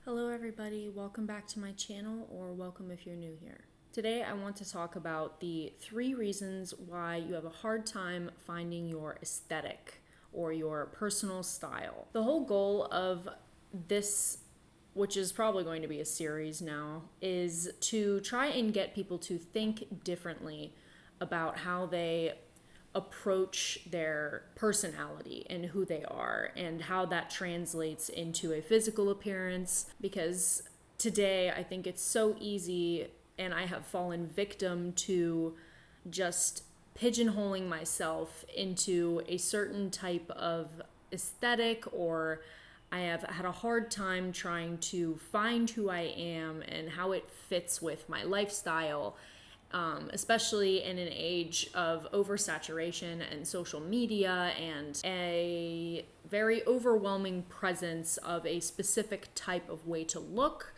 Hello everybody, welcome back to my channel, or welcome if you're new here. Today I want to talk about the 3 reasons why you have a hard time finding your aesthetic or your personal style. The whole goal of this, which is probably going to be a series now, is to try and get people to think differently about how they approach their personality and who they are and how that translates into a physical appearance, because today I think it's so easy, and I have fallen victim to just pigeonholing myself into a certain type of aesthetic, or I have had a hard time trying to find who I am and how it fits with my lifestyle. Especially in an age of oversaturation and social media and a very overwhelming presence of a specific type of way to look.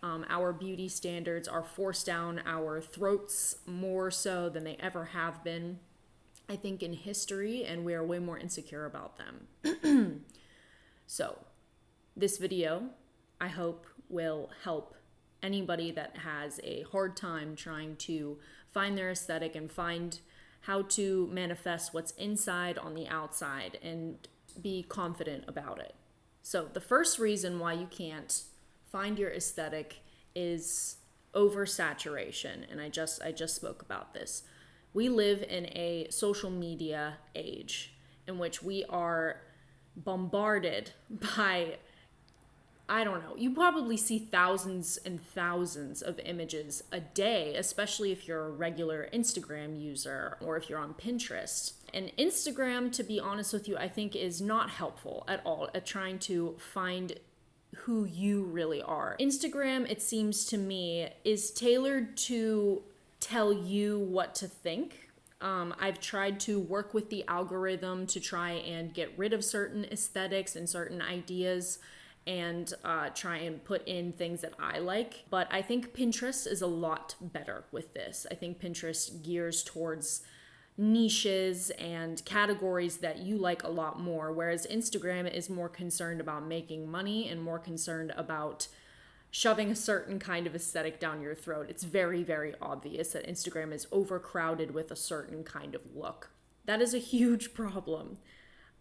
Our beauty standards are forced down our throats more so than they ever have been, I think, in history, and we are way more insecure about them. So, this video, I hope, will help anybody that has a hard time trying to find their aesthetic and find how to manifest what's inside on the outside and be confident about it. So the first reason why you can't find your aesthetic is oversaturation, and I just spoke about this. We live in a social media age in which we are bombarded by, I don't know, you probably see thousands and thousands of images a day, especially if you're a regular Instagram user or if you're on Pinterest. And Instagram, to be honest with you, I think is not helpful at all at trying to find who you really are. Instagram, it seems to me, is tailored to tell you what to think. I've tried to work with the algorithm to try and get rid of certain aesthetics and certain ideas and try and put in things that I like. But I think Pinterest is a lot better with this. I think Pinterest gears towards niches and categories that you like a lot more, whereas Instagram is more concerned about making money and more concerned about shoving a certain kind of aesthetic down your throat. It's very, very obvious that Instagram is overcrowded with a certain kind of look. That is a huge problem.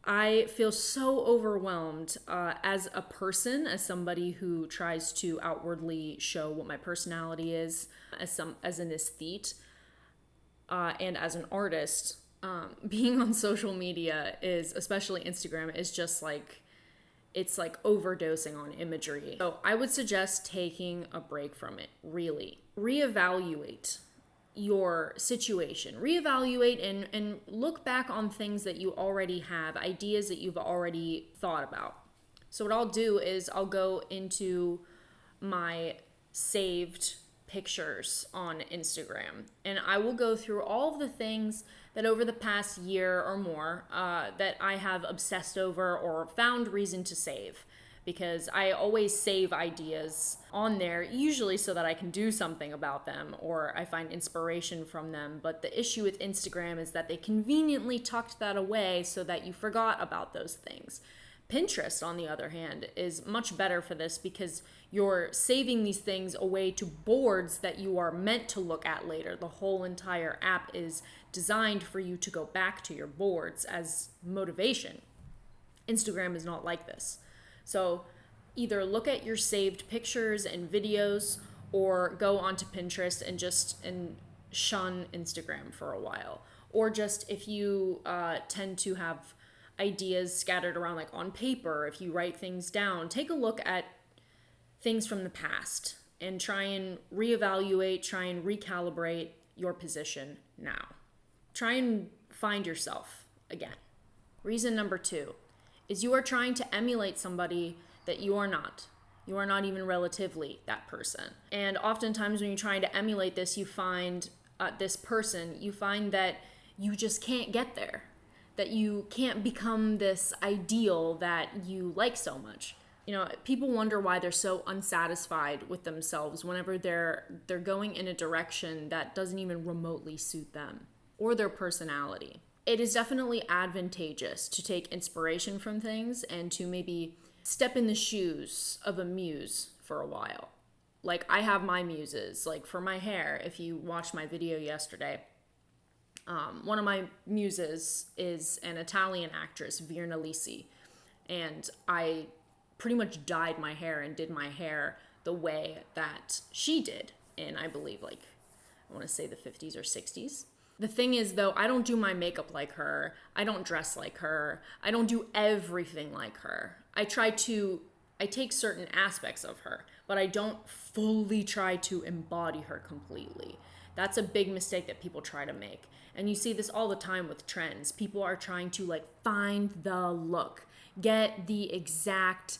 I feel so overwhelmed as a person, as somebody who tries to outwardly show what my personality is, as an aesthete, and as an artist. Being on social media is, especially Instagram, is just like, it's like overdosing on imagery. So I would suggest taking a break from it, really. Reevaluate your situation, reevaluate and look back on things that you already have, ideas that you've already thought about. So what I'll do is I'll go into my saved pictures on Instagram, and I will go through all of the things that over the past year or more that I have obsessed over or found reason to save. Because I always save ideas on there, usually so that I can do something about them or I find inspiration from them. But the issue with Instagram is that they conveniently tucked that away so that you forgot about those things. Pinterest, on the other hand, is much better for this because you're saving these things away to boards that you are meant to look at later. The whole entire app is designed for you to go back to your boards as motivation. Instagram is not like this. So either look at your saved pictures and videos or go onto Pinterest and shun Instagram for a while. Or just if you tend to have ideas scattered around like on paper, if you write things down, take a look at things from the past and try and reevaluate, try and recalibrate your position now. Try and find yourself again. Reason number 2 is you are trying to emulate somebody that you are not. You are not even relatively that person. And oftentimes when you're trying to emulate this, you find this person, you find that you just can't get there, that you can't become this ideal that you like so much. You know, people wonder why they're so unsatisfied with themselves whenever they're going in a direction that doesn't even remotely suit them or their personality. It is definitely advantageous to take inspiration from things and to maybe step in the shoes of a muse for a while. Like, I have my muses. Like, for my hair, if you watched my video yesterday, one of my muses is an Italian actress, Virna Lisi. And I pretty much dyed my hair and did my hair the way that she did in, I believe, like, I want to say the 50s or 60s. The thing is, though, I don't do my makeup like her. I don't dress like her. I don't do everything like her. I take certain aspects of her, but I don't fully try to embody her completely. That's a big mistake that people try to make. And you see this all the time with trends. People are trying to like find the look, get the exact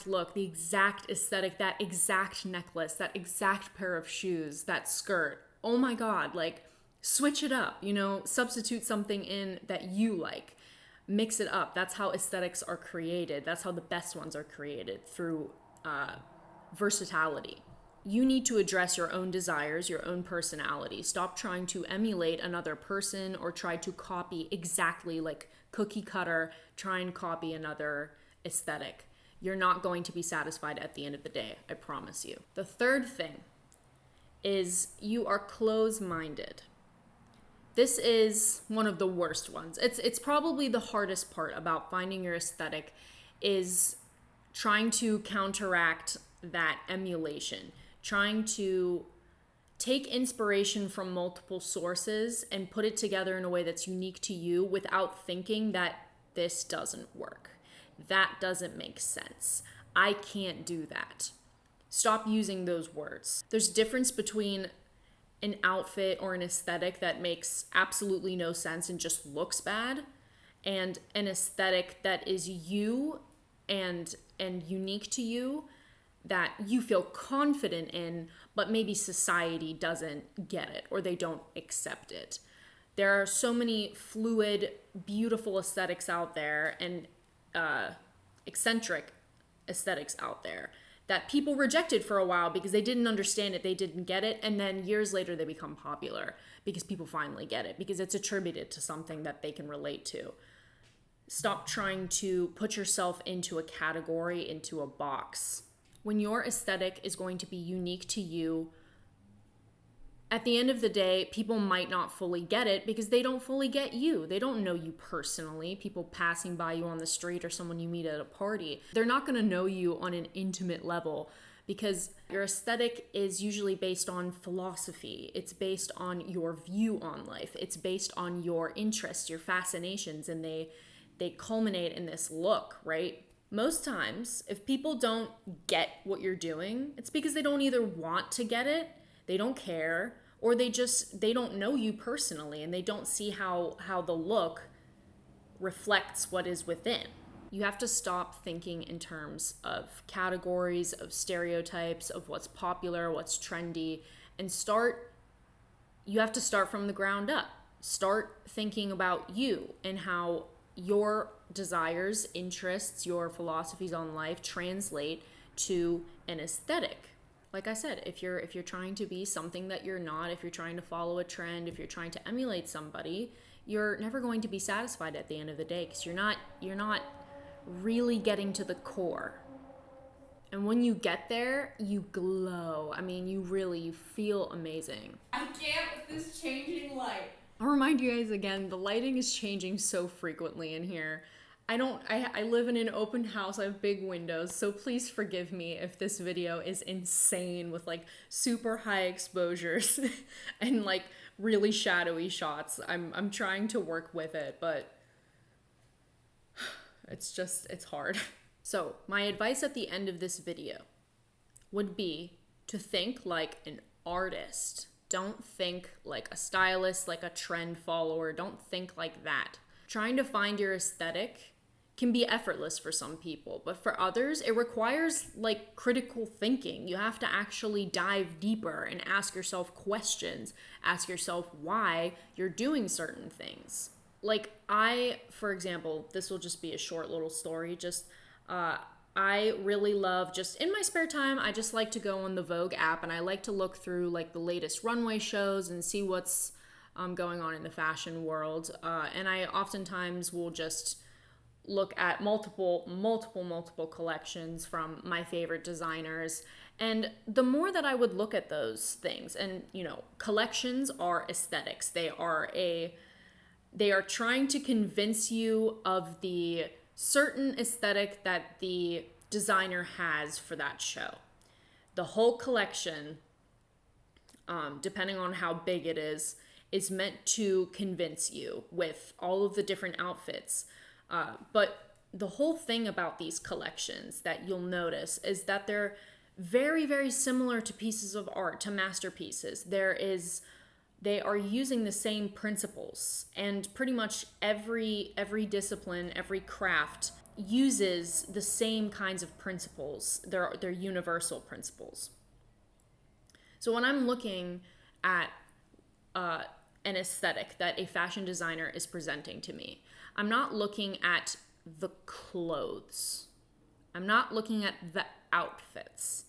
look, the exact aesthetic, that exact necklace, that exact pair of shoes, that skirt. Oh my God, like switch it up, substitute something in that you like. Mix it up. That's how aesthetics are created. That's how the best ones are created, through versatility. You need to address your own desires, your own personality. Stop trying to emulate another person or try to copy exactly, like cookie cutter, try and copy another aesthetic. You're not going to be satisfied at the end of the day, I promise you. The third thing is you are close-minded. This is one of the worst ones. It's probably the hardest part about finding your aesthetic, is trying to counteract that emulation, trying to take inspiration from multiple sources and put it together in a way that's unique to you without thinking that this doesn't work. That doesn't make sense. I can't do that. Stop using those words. There's a difference between an outfit or an aesthetic that makes absolutely no sense and just looks bad, and an aesthetic that is you and unique to you, that you feel confident in, but maybe society doesn't get it or they don't accept it. There are so many fluid, beautiful aesthetics out there, and eccentric aesthetics out there that people rejected for a while because they didn't understand it, they didn't get it, and then years later they become popular because people finally get it, because it's attributed to something that they can relate to. Stop trying to put yourself into a category, into a box. When your aesthetic is going to be unique to you, at the end of the day, people might not fully get it because they don't fully get you. They don't know you personally. People passing by you on the street or someone you meet at a party, they're not going to know you on an intimate level, because your aesthetic is usually based on philosophy. It's based on your view on life. It's based on your interests, your fascinations, and they culminate in this look, right? Most times, if people don't get what you're doing, it's because they don't either want to get it, they don't care, or they don't know you personally, and they don't see how the look reflects what is within. You have to stop thinking in terms of categories, of stereotypes, of what's popular, what's trendy, and you have to start from the ground up. Start thinking about you and how your desires, interests, your philosophies on life translate to an aesthetic. Like I said, if you're trying to be something that you're not, if you're trying to follow a trend, if you're trying to emulate somebody, you're never going to be satisfied at the end of the day, because you're not really getting to the core. And when you get there, you glow. I mean, you feel amazing. I can't with this changing light. I'll remind you guys again, the lighting is changing so frequently in here. I live in an open house, I have big windows, so please forgive me if this video is insane with like super high exposures and like really shadowy shots. I'm trying to work with it, but it's hard. So my advice at the end of this video would be to think like an artist. Don't think like a stylist, like a trend follower. Don't think like that. Trying to find your aesthetic can be effortless for some people, but for others, it requires like critical thinking. You have to actually dive deeper and ask yourself questions. Ask yourself why you're doing certain things. Like for example, this will just be a short little story. I really love, just in my spare time, I just like to go on the Vogue app, and I like to look through like the latest runway shows and see what's going on in the fashion world. And I oftentimes will just look at multiple collections from my favorite designers. And the more that I would look at those things, and collections are aesthetics. They are trying to convince you of the certain aesthetic that the designer has for that show. The whole collection, depending on how big it is meant to convince you with all of the different outfits. But the whole thing about these collections that you'll notice is that they're very, very similar to pieces of art, to masterpieces. They are using the same principles, and pretty much every discipline, every craft uses the same kinds of principles. They're universal principles. So when I'm looking at an aesthetic that a fashion designer is presenting to me, I'm not looking at the clothes. I'm not looking at the outfits.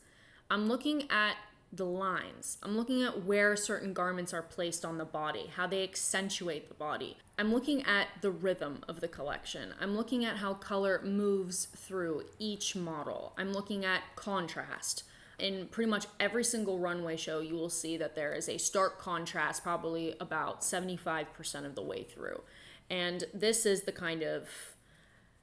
I'm looking at the lines. I'm looking at where certain garments are placed on the body, how they accentuate the body. I'm looking at the rhythm of the collection. I'm looking at how color moves through each model. I'm looking at contrast. In pretty much every single runway show, you will see that there is a stark contrast, probably about 75% of the way through. And this is the kind of,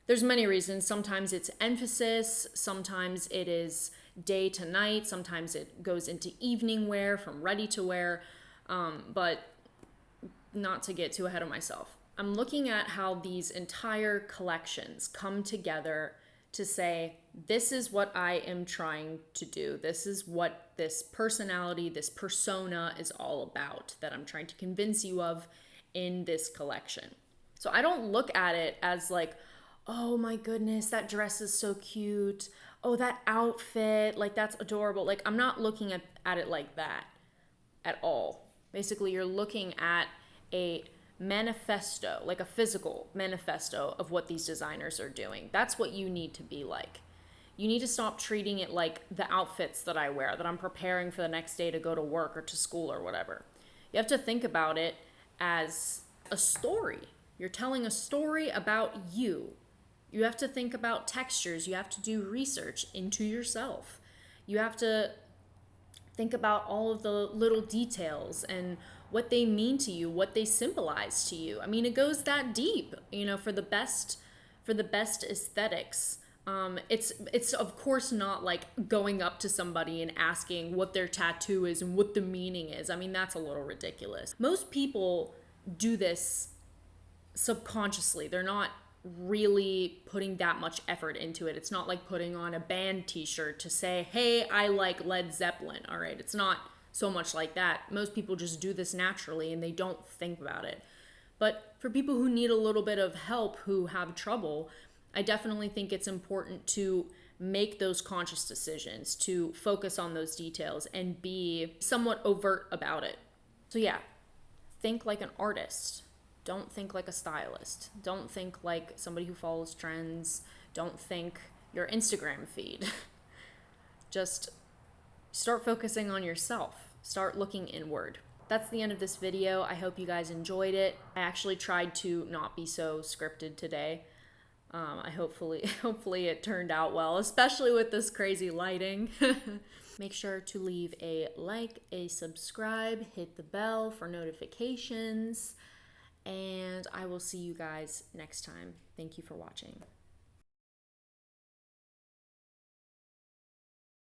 there's many reasons. Sometimes it's emphasis, sometimes it is day to night, sometimes it goes into evening wear from ready to wear, but not to get too ahead of myself. I'm looking at how these entire collections come together to say, this is what I am trying to do. This is what this personality, this persona is all about, that I'm trying to convince you of in this collection. So I don't look at it as like, oh my goodness, that dress is so cute. Oh, that outfit, like that's adorable. Like I'm not looking at it like that at all. Basically, you're looking at a manifesto, like a physical manifesto of what these designers are doing. That's what you need to be like. You need to stop treating it like the outfits that I wear, that I'm preparing for the next day to go to work or to school or whatever. You have to think about it as a story. You're telling a story about you. You have to think about textures. You have to do research into yourself. You have to think about all of the little details and what they mean to you, what they symbolize to you. I mean, it goes that deep, for the best aesthetics. It's of course not like going up to somebody and asking what their tattoo is and what the meaning is. I mean, that's a little ridiculous. Most people do this subconsciously. They're not really putting that much effort into it. It's not like putting on a band t-shirt to say, hey, I like Led Zeppelin. All right, it's not so much like that. Most people just do this naturally and they don't think about it. But for people who need a little bit of help, who have trouble, I definitely think it's important to make those conscious decisions, to focus on those details and be somewhat overt about it. So yeah, think like an artist. Don't think like a stylist. Don't think like somebody who follows trends. Don't think your Instagram feed. Just start focusing on yourself. Start looking inward. That's the end of this video. I hope you guys enjoyed it. I actually tried to not be so scripted today. Hopefully it turned out well, especially with this crazy lighting. Make sure to leave a like, a subscribe, hit the bell for notifications, and I will see you guys next time. Thank you for watching.